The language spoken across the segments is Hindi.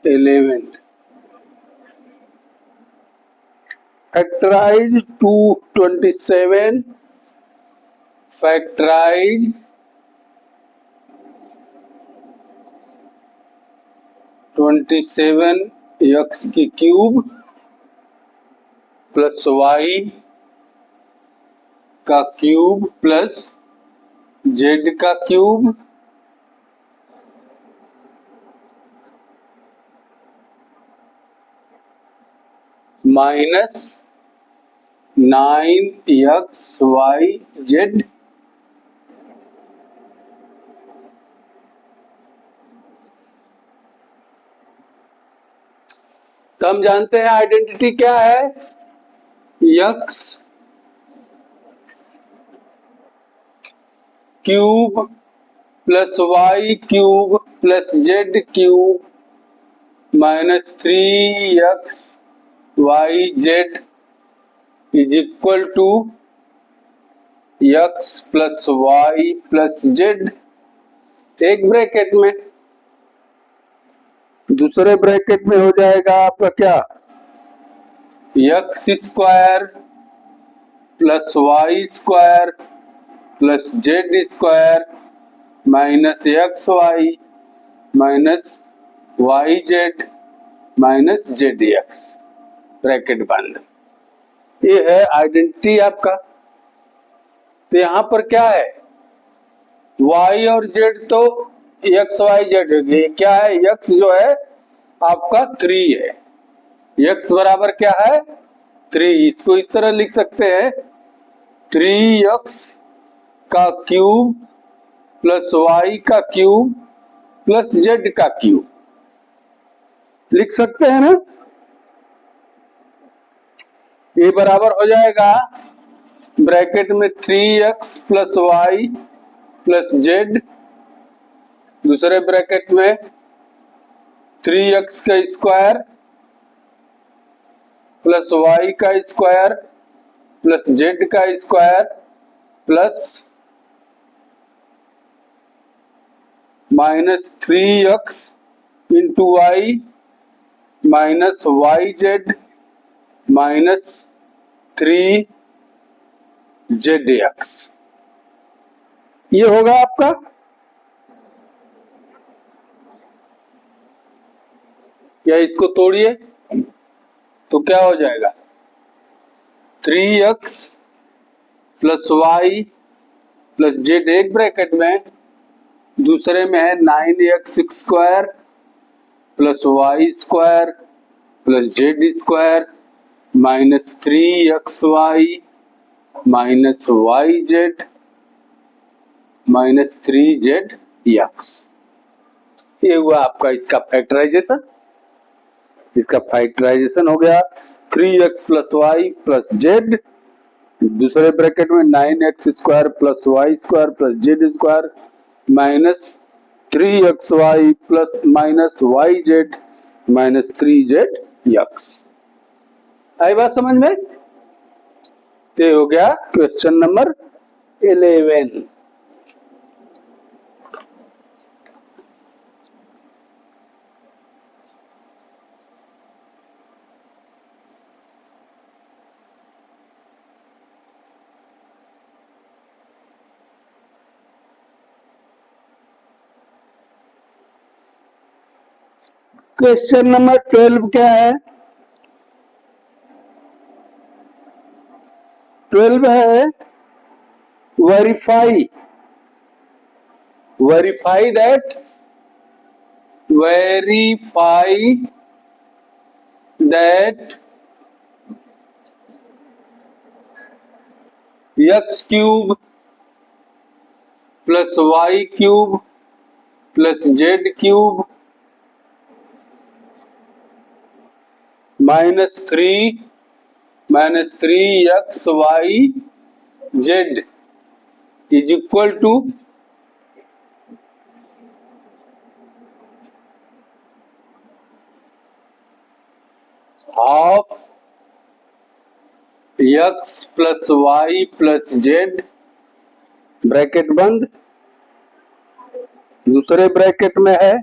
11th factorize 227 factorize 27 x की क्यूब प्लस y का क्यूब प्लस z का क्यूब माइनस 9xyz तो हम जानते हैं आइडेंटिटी क्या है, x cube plus y cube plus z cube minus 3xyz is equal to x plus y plus z एक ब्रैकेट में, दूसरे ब्रैकेट में हो जाएगा आपका क्या, x square plus y square plus z square minus xy minus yz minus zdx bracket बंद। ये है आइडेंटिटी आपका। तो यहां पर क्या है, y और z तो x y z हो गई, क्या है x जो है आपका 3 है, x बराबर क्या है 3, इसको इस तरह लिख सकते हैं 3x का क्यूब प्लस y का क्यूब प्लस z का क्यूब लिख सकते हैं ना। ये बराबर हो जाएगा ब्रैकेट में 3x plus y plus z, दूसरे ब्रैकेट में 3x का स्क्वायर प्लस y का स्क्वायर प्लस z का square plus minus 3x into y minus yz minus 3zdx, ये होगा आपका। या इसको तोड़िए तो क्या हो जाएगा 3x plus y plus z एक ब्रैकेट में, दूसरे में है 9x square plus y square plus z square minus 3xy minus yz minus 3zdx। ये हुआ आपका इसका फैक्टराइजेशन, इसका फैक्टराइजेशन हो गया 3x plus y plus z, दूसरे ब्रैकेट में 9x square plus y square plus z square minus 3xy plus minus yz minus 3zdx। आई बात समझ में? ये हो गया क्वेश्चन नंबर 11। क्वेश्चन नंबर 12 क्या है, 12 है verify that x cube plus y cube plus z cube minus 3xyz is equal to half x plus y plus z bracket बंद, दूसरे ब्रैकेट में है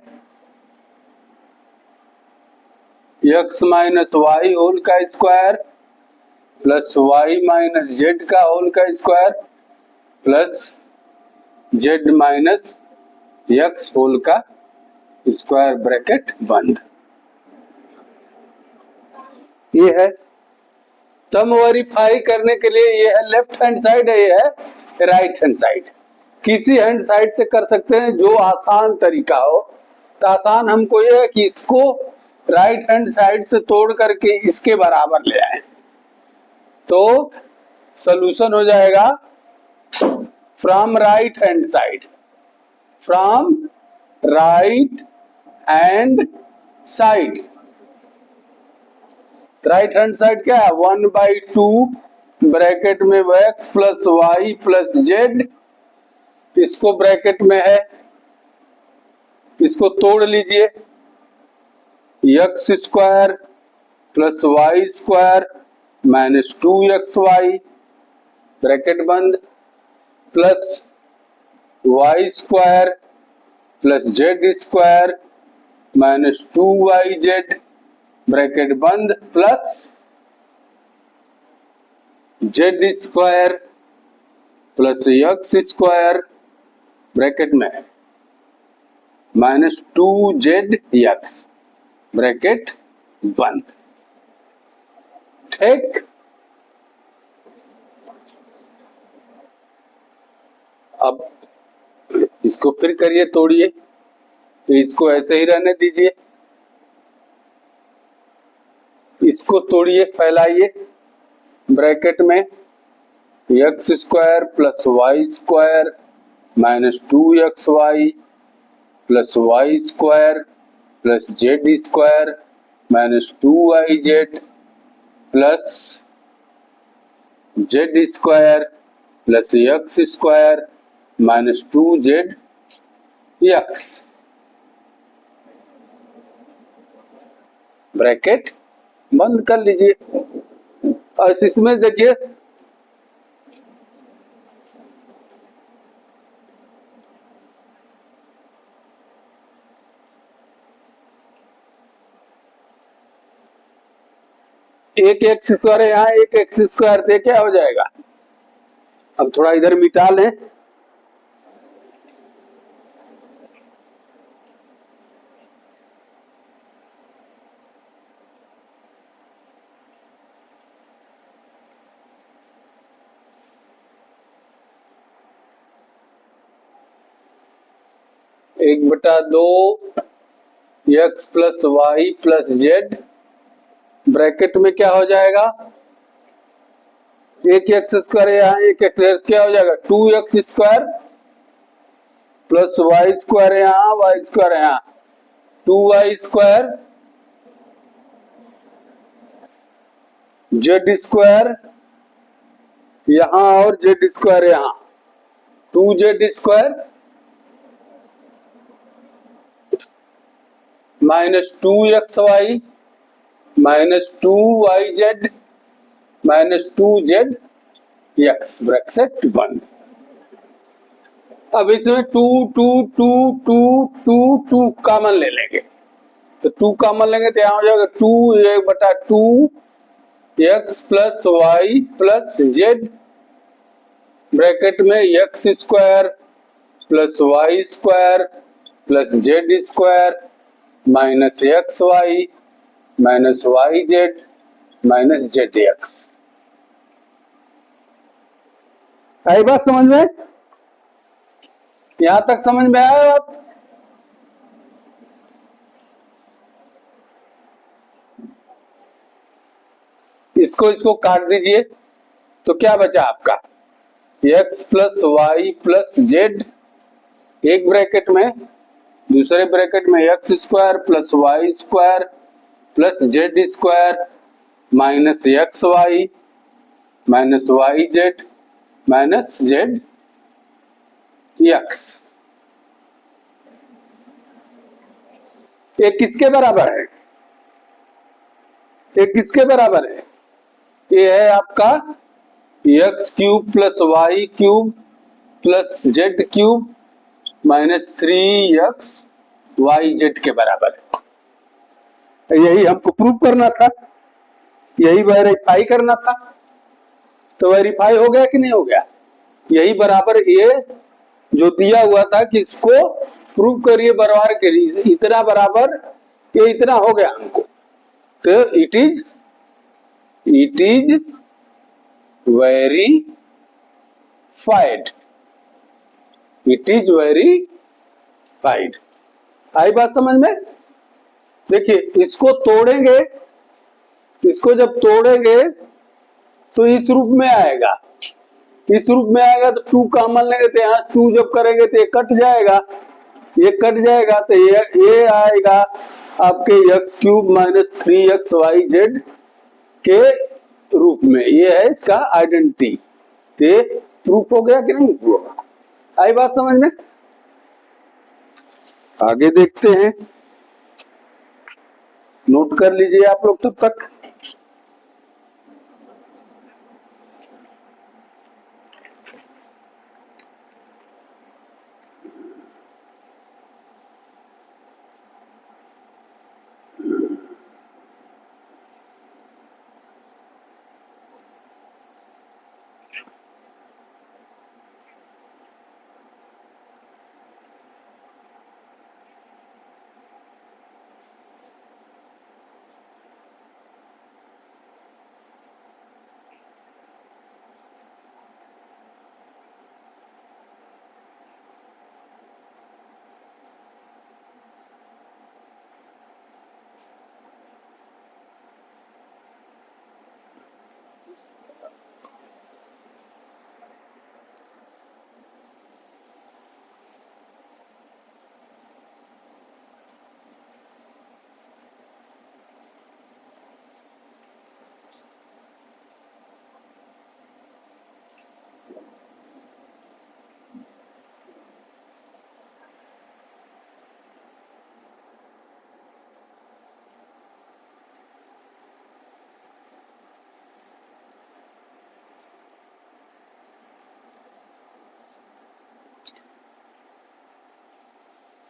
x माइनस वाई होल का square plus y minus Z का होल का square plus z minus x whole का स्क्वायर ब्रैकेट बंद। ये है। तब वेरीफाई करने के लिए ये है लेफ्ट हैंड साइड है, ये है राइट हैंड साइड। किसी हैंड साइड से कर सकते हैं जो आसान तरीका हो। तो आसान हमको ये है कि इसको राइट हैंड साइड से तोड़ करके इसके बराबर ले आए तो सॉल्यूशन हो जाएगा from right hand side, from right hand side. Right hand side क्या है 1/2 ब्रैकेट में x plus Y plus z, इसको ब्रैकेट में है, इसको तोड़ लीजिए x square plus Y square minus 2xy bracket बंद plus Y square plus Z square minus 2yz bracket बंद plus Z square plus x square bracket में माइनस 2zx ब्रैकेट बंद। ठीक, अब इसको फिर करिए, तोड़िए, इसको ऐसे ही रहने दीजिए, इसको तोड़िए, फैलाइए ब्रैकेट में x square plus Y square minus 2xy plus Y square plus Z square minus 2yz plus Z square plus x square minus 2zx bracket बंद कर लीजिए। और इसमें देखिए एक एक्स स्क्वायर है, यहाँ एक एक्स स्क्वायर थे, क्या हो जाएगा। अब थोड़ा इधर मिटा लें, एक बटा दो X plus Y plus Z bracket में क्या हो जाएगा, एक एक्स स्क्वायर यहाँ एक एक्स, क्या हो जाएगा 2x square plus Y square यहाँ वाई स्क्वायर यहाँ 2y स्क्वायर जेड स्क्वायर यहाँ और जेड स्क्वायर यहाँ 2z square minus 2xy minus 2yz minus 2zx bracket बंद। अब इसमें 2 2 2 2 2 2 कॉमन ले लेंगे, तो 2 कॉमन लेंगे तो यहाँ हो जाएगा 2 1 बटा 2 x plus Y plus Z bracket में x square plus Y square plus Z square minus x Y minus Y Z minus Z x. आई बात समझ में, यहां तक समझ में आया बात। इसको काट दीजिए तो क्या बचा आपका x plus Y plus Z एक ब्रैकेट में, दूसरे ब्रैकेट में x square plus Y square plus Z square minus x Y minus Y Z minus Z X. ये किसके बराबर है, ये किसके बराबर है, ये है आपका X cube plus Y cube plus Z cube minus 3x Y Z के बराबर है। यही हमको प्रूव करना था, यही वेरीफाई करना था। तो वेरीफाई हो गया कि नहीं हो गया? यही बराबर ये जो दिया हुआ था कि इसको प्रूव करिए बराबर करिए, इतना बराबर ये इतना हो गया हमको। तो it is verified, it is verified. आई बात समझ में? देखिए इसको तोड़ेंगे, इसको जब तोड़ेंगे तो इस रूप में आएगा, इस रूप में आएगा तो 2 कॉमन लेंगे तो यहाँ 2 जब करेंगे तो ये कट जाएगा, ये कट जाएगा तो ये आएगा आपके एक्स क्यूब माइनस 3xyz के रूप में। ये है इसका आइडेंटिटी। ये प्रूफ हो गया कि नहीं हुआ? आई बात समझ में? आगे देखते हैं, नोट कर लीजिए आप लोग तब तक।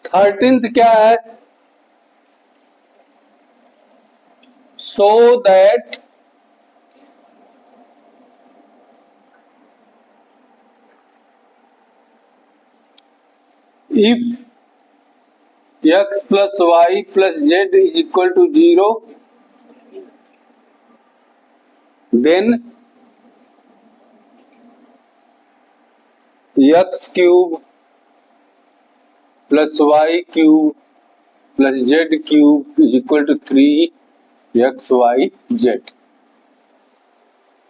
थर्टींथ क्या है? So that if x plus y plus z is equal to 0, then x cube plus y cube plus z cube is equal to 3xyz।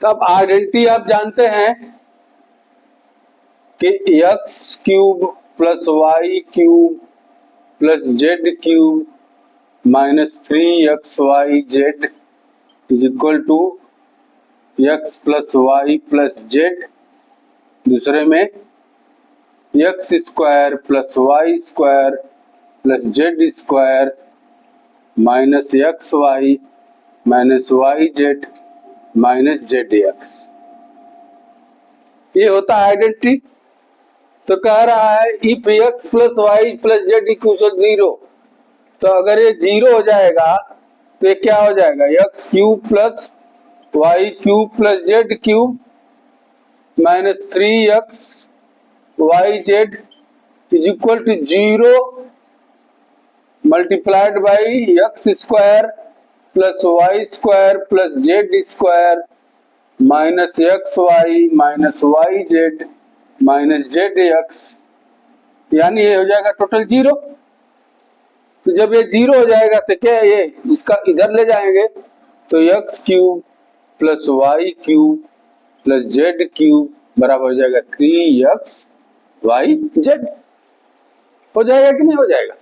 तब आइडेंटिटी आप जानते हैं कि x cube plus Y cube plus Z cube minus 3xyz is equal to x plus Y plus Z, दूसरे में x square plus Y square plus Z square minus x Y minus Y Z minus Z X, ये होता है आइडेंटिटी। तो कह रहा है if X plus Y plus Z equal 0, तो अगर ये 0 हो जाएगा तो ये क्या हो जाएगा? X cube plus Y cube plus Z cube minus 3x Y Z is equal to 0 multiplied by X square plus Y square plus Z square minus x Y minus Y Z minus Z X, यानी ये हो जाएगा टोटल 0। तो जब ये 0 हो जाएगा तो क्या ये इसका इधर ले जाएंगे तो X cube plus Y cube plus Z cube बराबर हो जाएगा 3xyz। हो जाएगा कि नहीं हो जाएगा?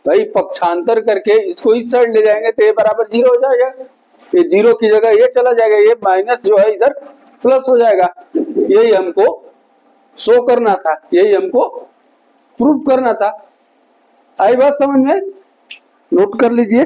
भाई पक्षांतर करके इसको इस साइड ले जाएंगे तो ये बराबर 0 हो जाएगा, ये 0 की जगह ये चला जाएगा, ये माइनस जो है इधर प्लस हो जाएगा। यही हमको शो करना था, यही हमको प्रूव करना था। आई बात समझ में? नोट कर लीजिए।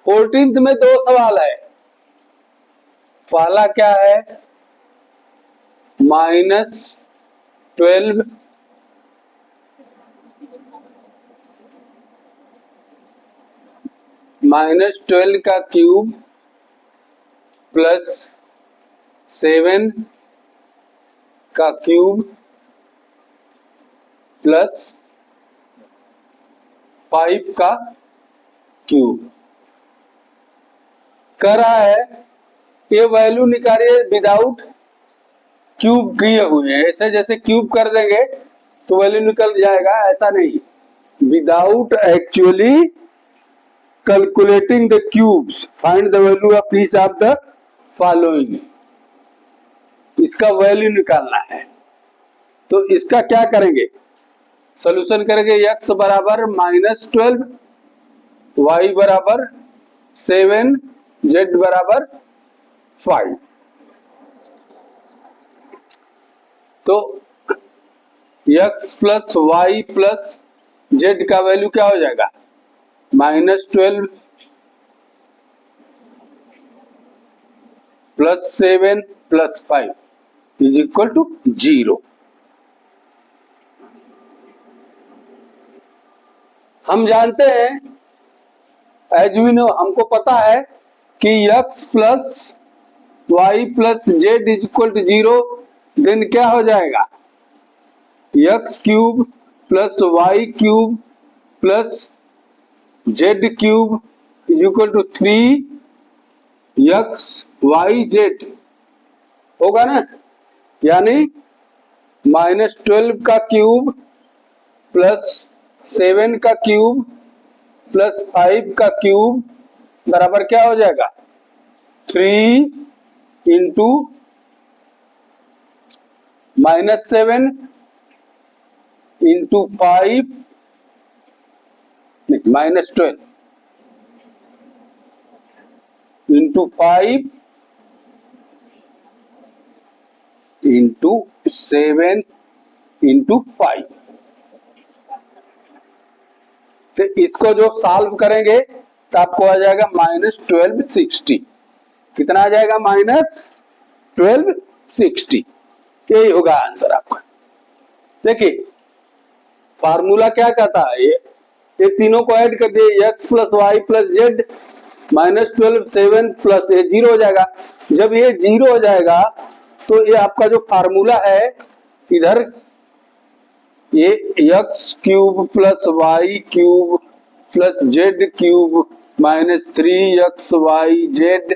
14th में दो सवाल है। पहला क्या है, -12 का क्यूब प्लस 7 का क्यूब प्लस 5 का क्यूब कर रहा है। ये वैल्यू निकालिए विदाउट क्यूब किए हुए। ऐसे जैसे क्यूब कर देंगे तो वैल्यू निकल जाएगा, ऐसा नहीं, without actually calculating the cubes find the value of each of the following. इसका वैल्यू निकालना है। तो इसका क्या करेंगे, सॉल्यूशन करेंगे। x बराबर -12, y बराबर 7, z बराबर 5। तो x plus Y plus Z का वैल्यू क्या हो जाएगा, -12 plus 7 plus 5 is equal to 0। हम जानते हैं, एज वी नो, हमको पता है कि x plus Y plus Z is equal to 0, then क्या हो जाएगा, x cube plus Y cube plus Z cube is equal to 3x Y Z होगा ना। यानी -12 का क्यूब प्लस 7 का क्यूब प्लस 5 का क्यूब बराबर क्या हो जाएगा, 3 into -7 into 5 -12 into 5 into 7 into 5। तो इसको जो सॉल्व करेंगे तो आपको आ जाएगा -1260। कितना आ जाएगा, -1260। यही होगा आंसर आपका। देखिए फार्मूला क्या कहता है, ये तीनों को ऐड कर दिए, x plus Y plus Z -12 7 plus ये 0 हो जाएगा। जब ये 0 हो जाएगा तो ये आपका जो फार्मूला है, इधर ये x cube plus Y cube plus Z cube -3xyz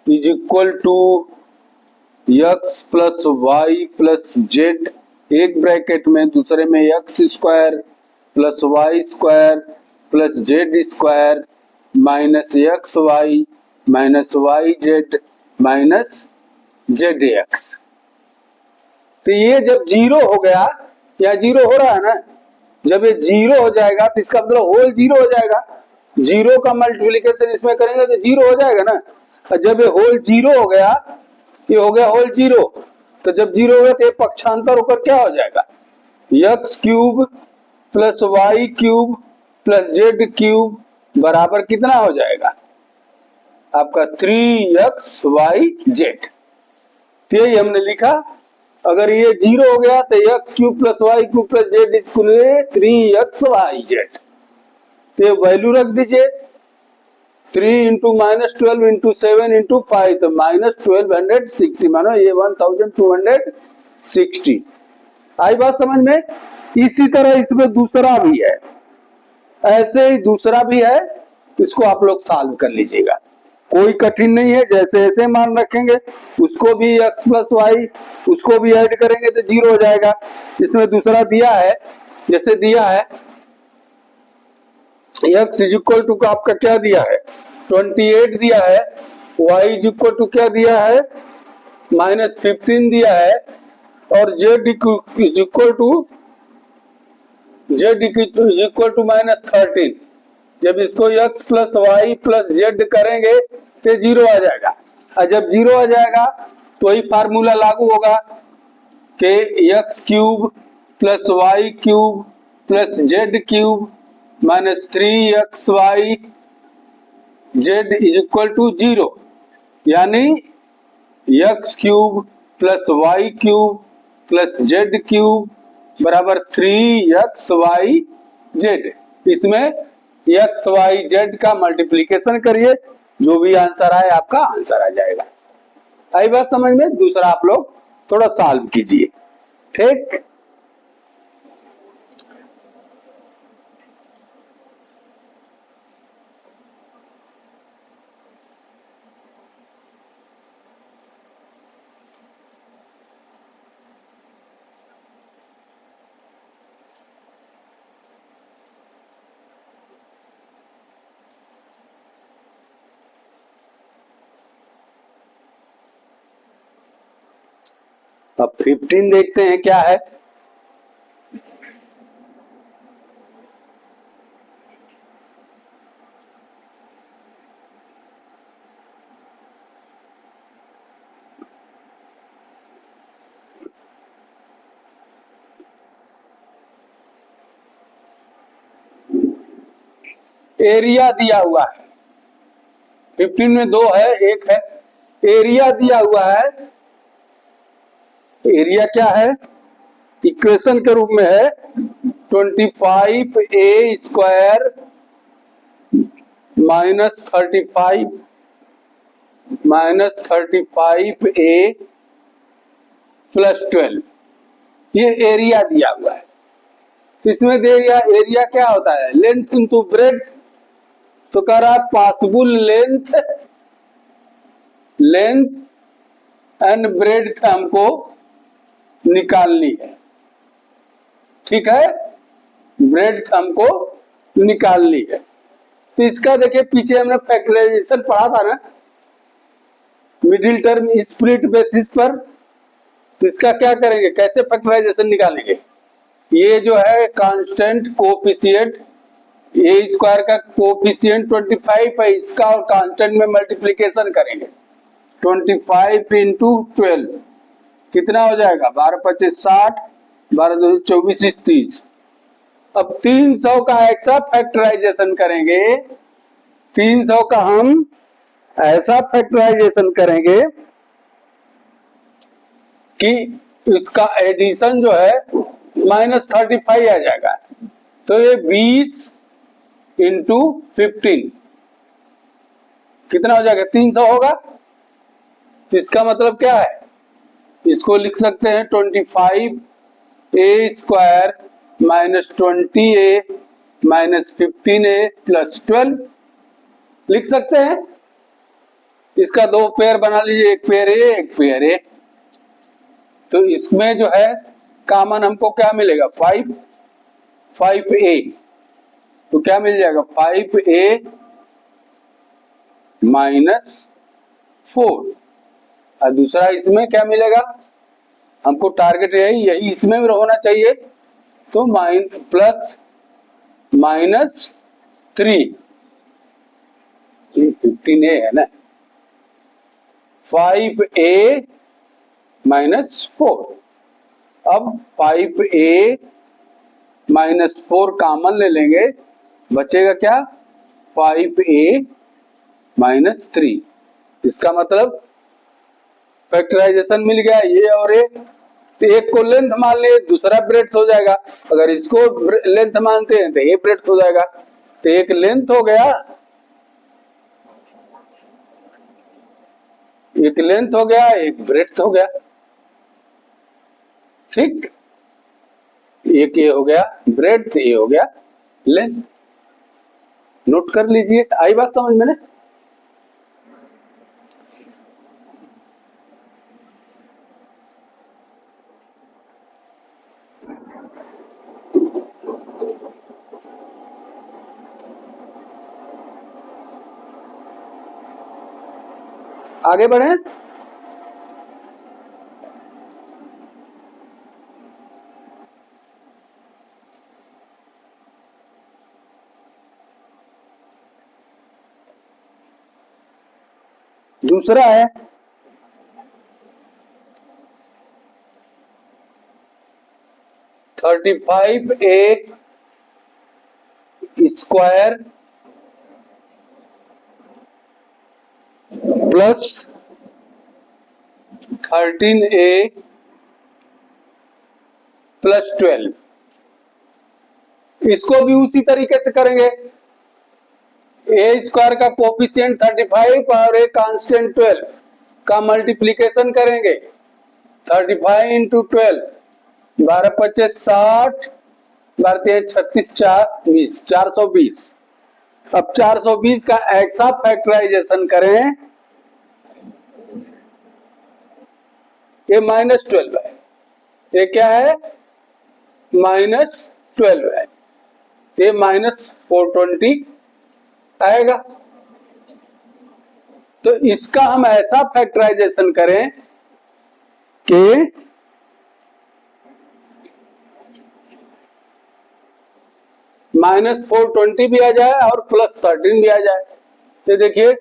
is equal to x plus Y plus Z, एक ब्रैकेट में, दूसरे में x square plus Y square plus Z square minus x Y minus Y Z minus Z X. तो ये जब 0 हो गया, या 0 हो रहा है ना, जब ये 0 हो जाएगा तो इसका मतलब होल 0 हो जाएगा। 0 का मल्टीप्लिकेशन इसमें करेंगे तो 0 हो जाएगा ना। और जब ये होल 0 हो गया, ये हो गया होल 0, तो जब 0 हो गया तो ये पक्षांतर होकर क्या हो जाएगा, x cube plus Y cube plus Z cube बराबर कितना हो जाएगा आपका 3xyz। तो यही हमने लिखा। अगर ये 0 हो गया तो x cube plus Y cube plus Z equal 3xyz। तो वैल्यू रख दीजिए, 3 इंटू -12 इंटू 7 इंटू 5, तो -1260, मानो ये 1260। आई बात समझ में। इसी तरह इसमें दूसरा भी है, ऐसे ही दूसरा भी है, इसको आप लोग सॉल्व कर लीजिएगा, कोई कठिन नहीं है। जैसे ऐसे मान रखेंगे, उसको भी x प्लस वाई, उसको भी ऐड करेंगे तो 0 हो जाएगा। इसमें दूसरा दिया है, जैसे दिया है x इज इक्वल टू का आपका क्या दिया है, 28 दिया है, y इज इक्वल टू क्या दिया है, -15 दिया है, और z इज इक्वल टू -13। जब इसको x plus Y plus Z करेंगे तो 0 आ जाएगा। और जब 0 आ जाएगा तो वही फार्मूला लागू होगा कि x cube plus Y cube plus Z cube -3xy z is equal to 0, यानी x cube plus Y cube plus Z cube बराबर 3xyz। इसमें एक्स वाई जेड का मल्टीप्लीकेशन करिए, जो भी आंसर आए आपका आंसर आ जाएगा। आई बात समझ में? दूसरा आप लोग थोड़ा सॉल्व कीजिए, ठीक। अब 15 देखते हैं क्या है। एरिया दिया हुआ है, 15 में दो है, एक है। एरिया दिया हुआ है, एरिया क्या है? इक्वेशन के रूप में है 25a स्क्वायर -35a प्लस 12, ये एरिया दिया हुआ है। तो इसमें दे दिया एरिया क्या होता है? Length into breadth. तो कह रहा है पॉसिबल लेंथ एंड ब्रेड्थ हमको निकालनी है, ठीक है। ब्रेड्थ हमको निकालनी है। तो इसका देखिए पीछे हमने फैक्टराइजेशन पढ़ा था ना, मिडिल टर्म स्प्लिट बेसिस पर। तो इसका क्या करेंगे, कैसे फैक्टराइजेशन निकालेंगे? ये जो है कांस्टेंट कोफिशिएंट, ए स्क्वायर का कोफिशिएंट 25 है, इसका और कांस्टेंट में मल्टीप्लिकेशन करेंगे। 25 इंटू 12 कितना हो जाएगा? 12 25 60, 12 2 24 30। अब 300 का ऐसा फैक्टराइजेशन करेंगे, 300 का हम ऐसा फैक्टराइजेशन करेंगे कि इसका एडिशन जो है -35 आ जाएगा। तो ये 20 इंटू 15 कितना हो जाएगा? 300 होगा। तो इसका मतलब क्या है? इसको लिख सकते हैं 25a square -20a -15a plus 12 लिख सकते हैं। इसका दो पेयर बना लीजिए, एक पेयर ए एक पेयर ए। तो इसमें जो है कॉमन हमको क्या मिलेगा? 5a। तो क्या मिल जाएगा? 5a -4। और दूसरा इसमें क्या मिलेगा? हमको टारगेट यही इसमें भी होना चाहिए। तो प्लस -3, 15a है ना, 5a -4। अब 5a -4 कॉमन ले लेंगे, बचेगा क्या? 5a -3। इसका मतलब फैक्टराइजेशन मिल गया, ये और ये। तो एक को लेंथ मान लिए, दूसरा ब्रेड्थ हो जाएगा। अगर इसको लेंथ मानते हैं तो ये ब्रेड्थ हो जाएगा। तो एक लेंथ हो गया, एक लेंथ हो गया, एक ब्रेड्थ हो गया, ठीक। एक ये हो गया ब्रेड्थ, ये हो गया लेंथ। नोट कर लीजिए। आई बात समझ में? आगे बढ़े। दूसरा है 35a square plus 13a plus 12, इसको भी उसी तरीके से करेंगे। ए स्क्वायर का कोफिशिएंट 35 और ए कांस्टेंट 12 का मल्टीप्लीकेशन करेंगे। 35 इंटू 12, 12 25 60, 12 36 20, 420। अब 420 का एक्सा फैक्टराइजेशन करें, ये -12 है, ये क्या है -12 है, ये -420 आएगा। तो इसका हम ऐसा फैक्टराइजेशन करें कि -420 भी आ जाए और +13 भी आ जाए। तो देखिए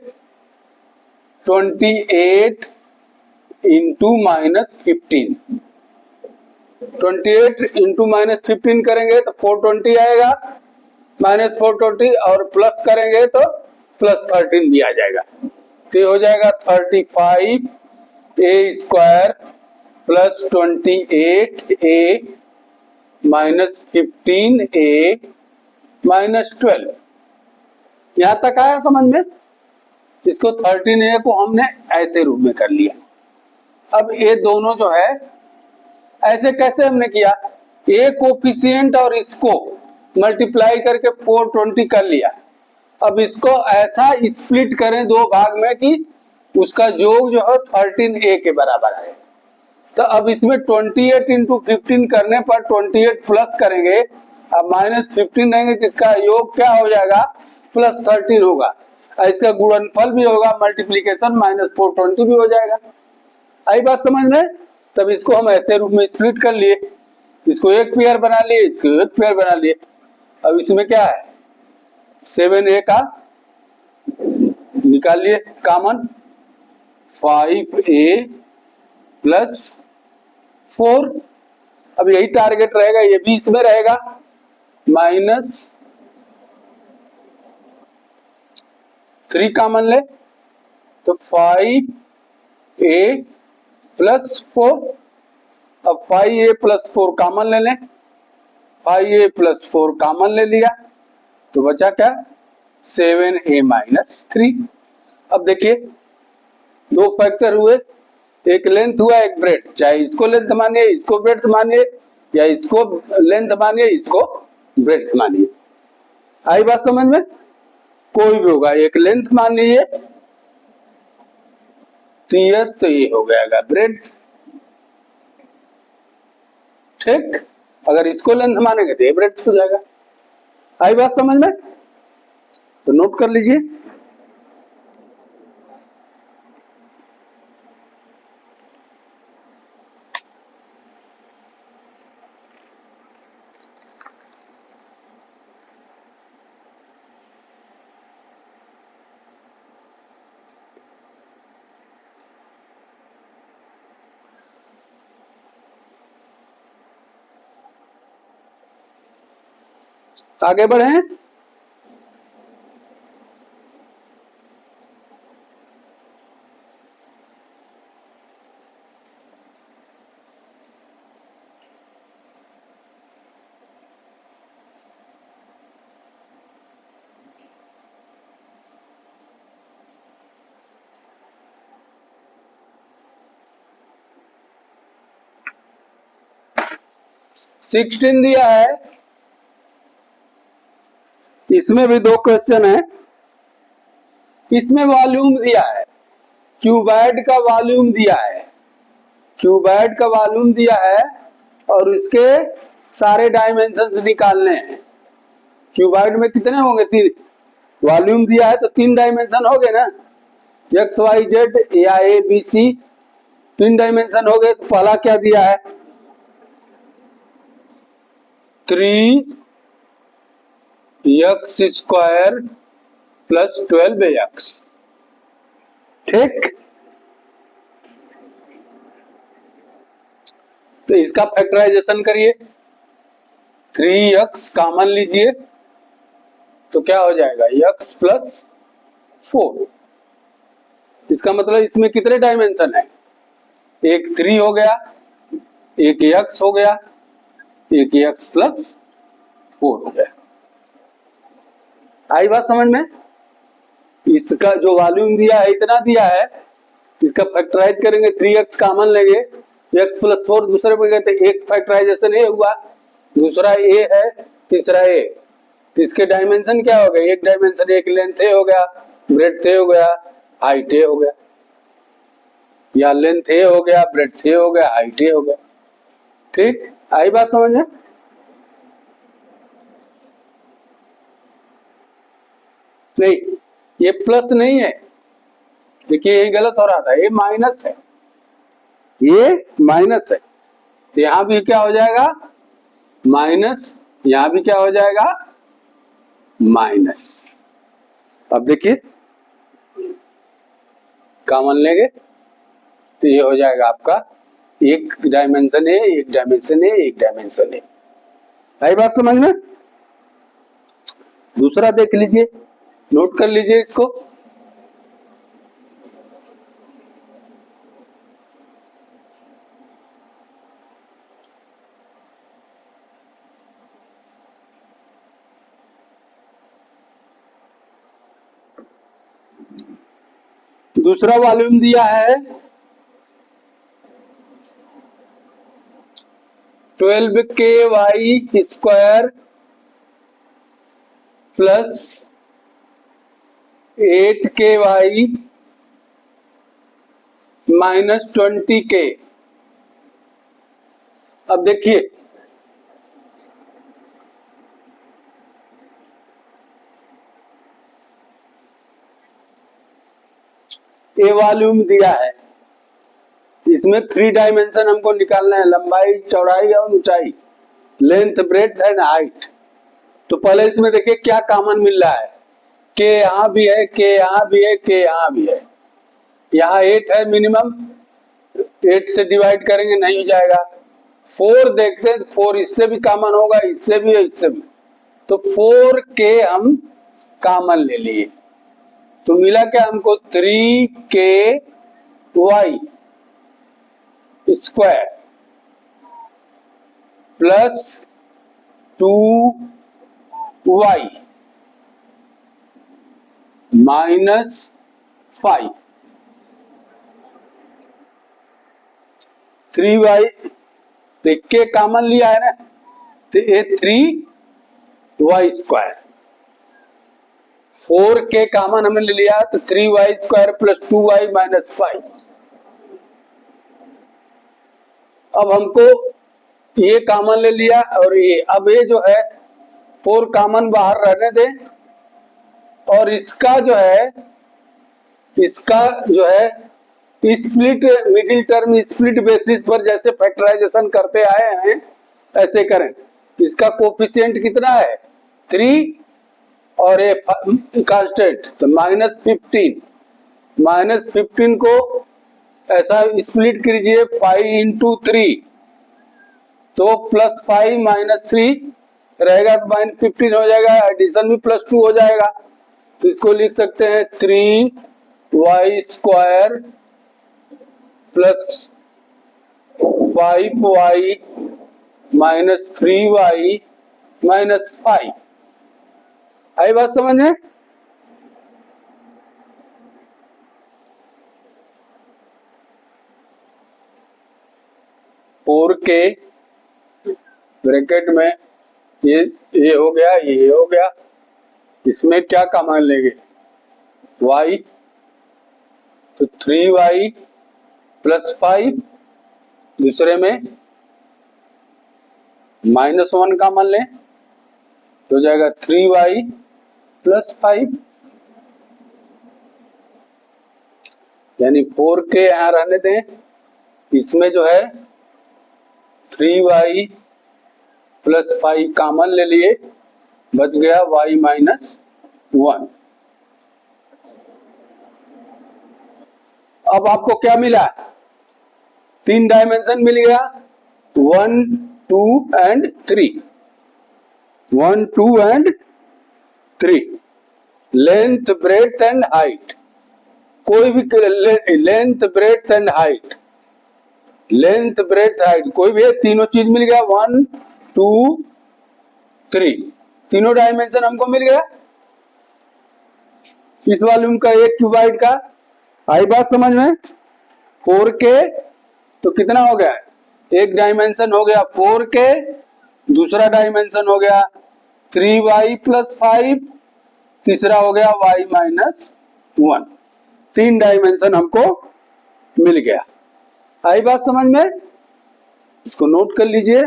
28 इंटू -15, 28 इंटू -15 करेंगे तो 420 आएगा, -420 और प्लस करेंगे तो +13 भी आ जाएगा। तो ये हो जाएगा 35a square plus 28a -15a -12। यहां तक आया समझ में? इसको 13a को हमने ऐसे रूप में कर लिया। अब ये दोनों जो है ऐसे कैसे हमने किया, ए कोफिशिएंट और इसको मल्टीप्लाई करके 420 कर लिया। अब इसको ऐसा स्प्लिट करें दो भाग में कि उसका योग जो है 13a के बराबर है। तो अब इसमें 28 इंटू 15 करने पर 28 प्लस करेंगे, अब -15 रहेंगे तो इसका योग क्या हो जाएगा +13 होगा। इसका गुणनफल भी होगा, मल्टीप्लीकेशन -420 भी हो जाएगा। आई बात समझ में? तब इसको हम ऐसे रूप में स्प्लिट कर लिए, इसको एक पेयर बना लिए, इसको एक पेयर बना लिए। अब इसमें क्या है 7a का निकाल लिए कॉमन, 5a प्लस 4। अब यही टारगेट रहेगा, ये भी इसमें रहेगा, -3 कॉमन ले तो 5a प्लस 4। अब 5a प्लस 4 कॉमन ले लें, 5a प्लस 4 कॉमन ले लिया तो बचा क्या 7a -3। अब देखिए दो फैक्टर हुए, एक लेंथ हुआ एक ब्रेथ, चाहे इसको लेंथ मानिए इसको ब्रेथ मानिए, या इसको लेंथ मानिए इसको ब्रेथ मानिए। आई बात समझ में? कोई भी होगा, एक लेंथ मान लीजिए ts तो ये हो गया ब्रेथ, ठीक। अगर इसको लेंथ मानेंगे तो ये ब्रेथ हो जाएगा। आई बात समझ में? तो नोट कर लीजिए। आगे बढ़े। सिक्सटीन दिया है, इसमें भी दो क्वेश्चन है। इसमें वॉल्यूम दिया है, क्यूबॉइड का वॉल्यूम दिया है, क्यूबॉइड का वॉल्यूम दिया है और इसके सारे डायमेंशंस निकालने हैं। क्यूबॉइड में कितने होंगे, 3 वॉल्यूम दिया है तो 3 डायमेंशन हो गए ना, एक्स वाई जेड या ए बी सी 3 डायमेंशन हो गए। तो पहला क्या दिया है 3x स्क्वायर प्लस 12x, ठीक। तो इसका फैक्टराइजेशन करिए, 3x कॉमन लीजिए तो क्या हो जाएगा x प्लस 4। इसका मतलब इसमें कितने डायमेंशन है, एक 3 हो गया, एक x हो गया, एक x प्लस 4 हो गया। आई बात समझ में? इसका जो वॉल्यूम दिया है इतना दिया है, इसका फैक्टराइज करेंगे 3x कॉमन लेंगे, x प्लस 4 दूसरे पे कहते, एक फैक्टराइजेशन ए हुआ, दूसरा ए है, तीसरा ए, तो इसके डायमेंशन क्या हो गए, एक डायमेंशन, एक लेंथ ए हो गया, ब्रेड्थ ए हो गया, हाइट ए हो गया, या लेंथ ए हो गया, ब्रेड्थ ए हो गया, हाइट ए हो गया। ठीक, आई बात समझ में? नहीं, ये प्लस नहीं है, देखिए ये गलत हो रहा था, ये माइनस है, ये माइनस है, तो यहां भी क्या हो जाएगा माइनस, यहां भी क्या हो जाएगा माइनस। अब देखिए कॉमन लेंगे तो ये हो जाएगा आपका एक डायमेंशन है, एक डायमेंशन है, एक डायमेंशन है। आई बात समझ में? दूसरा देख लीजिए, नोट कर लीजिए इसको। दूसरा वॉल्यूम दिया है 12ky square plus 8ky minus 20k। अब देखिए ए वॉल्यूम दिया है, इसमें 3 डायमेंशन हमको निकालना है, लंबाई, चौड़ाई और ऊंचाई, लेंथ, ब्रेड्थ एंड हाइट। तो पहले इसमें देखिए क्या कॉमन मिल रहा है, के यहाँ भी है, के यहाँ भी है, के यहाँ भी है, यहाँ 8 है मिनिमम, 8 से डिवाइड करेंगे नहीं हो जाएगा। 4 देखते हैं, 4 इससे भी कॉमन होगा, इससे भी, इससे भी, तो 4 के हम कॉमन ले लिए, तो मिला क्या हमको 3ky square plus 2y minus 5। 3y के कॉमन लिया है ना, तो ये 3y स्क्वायर, 4 के कॉमन हमने ले लिया तो 3y square plus 2y minus 5। अब हमको ये कॉमन ले लिया और ये, अब ये जो है 4 कॉमन बाहर रहने दें, और इसका जो है split middle term split basis पर जैसे फैक्टराइजेशन करते आए हैं ऐसे करें। इसका कोफिशिएंट कितना है 3 और ये कांस्टेंट, तो -15, -15 को ऐसा स्प्लिट कीजिए 5 इंटू 3, तो +5 -3 रहेगा, तो -15 हो जाएगा, एडिशन भी +2 हो जाएगा, तो इसको लिख सकते हैं 3y square plus 5y minus 3y minus 5। आई बात समझ में? फोर के ब्रैकेट में ये हो गया, ये हो गया, इसमें क्या कॉमन लेंगे y, तो 3y प्लस 5, दूसरे में -1 कॉमन लें तो हो जाएगा 3y प्लस 5, यानी 4 के यहां रहने दें, इसमें जो है 3y प्लस 5 कॉमन ले लिए, बच गया y माइनस 1। अब आपको क्या मिला, 3 डायमेंशन मिल गया, 1, 2 and 3, 1, 2 and 3, length, breadth and height. कोई भी length breadth and height, length breadth height कोई भी है, तीनों चीज मिल गया, 1 2 3, तीनों डायमेंशन हमको मिल गया इस वॉल्यूम का, एक क्यूबाइड का। आई बात समझ में? 4K तो कितना हो गया, एक डायमेंशन हो गया 4K, दूसरा डायमेंशन हो गया 3y + 5, तीसरा हो गया y - 1, तीन डायमेंशन हमको मिल गया। आई बात समझ में? इसको नोट कर लीजिए।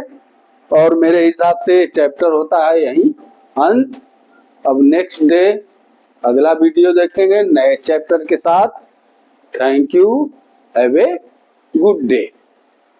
और मेरे हिसाब से चैप्टर होता है यही अंत। अब नेक्स्ट डे अगला वीडियो देखेंगे नए चैप्टर के साथ। Thank you, have a good day.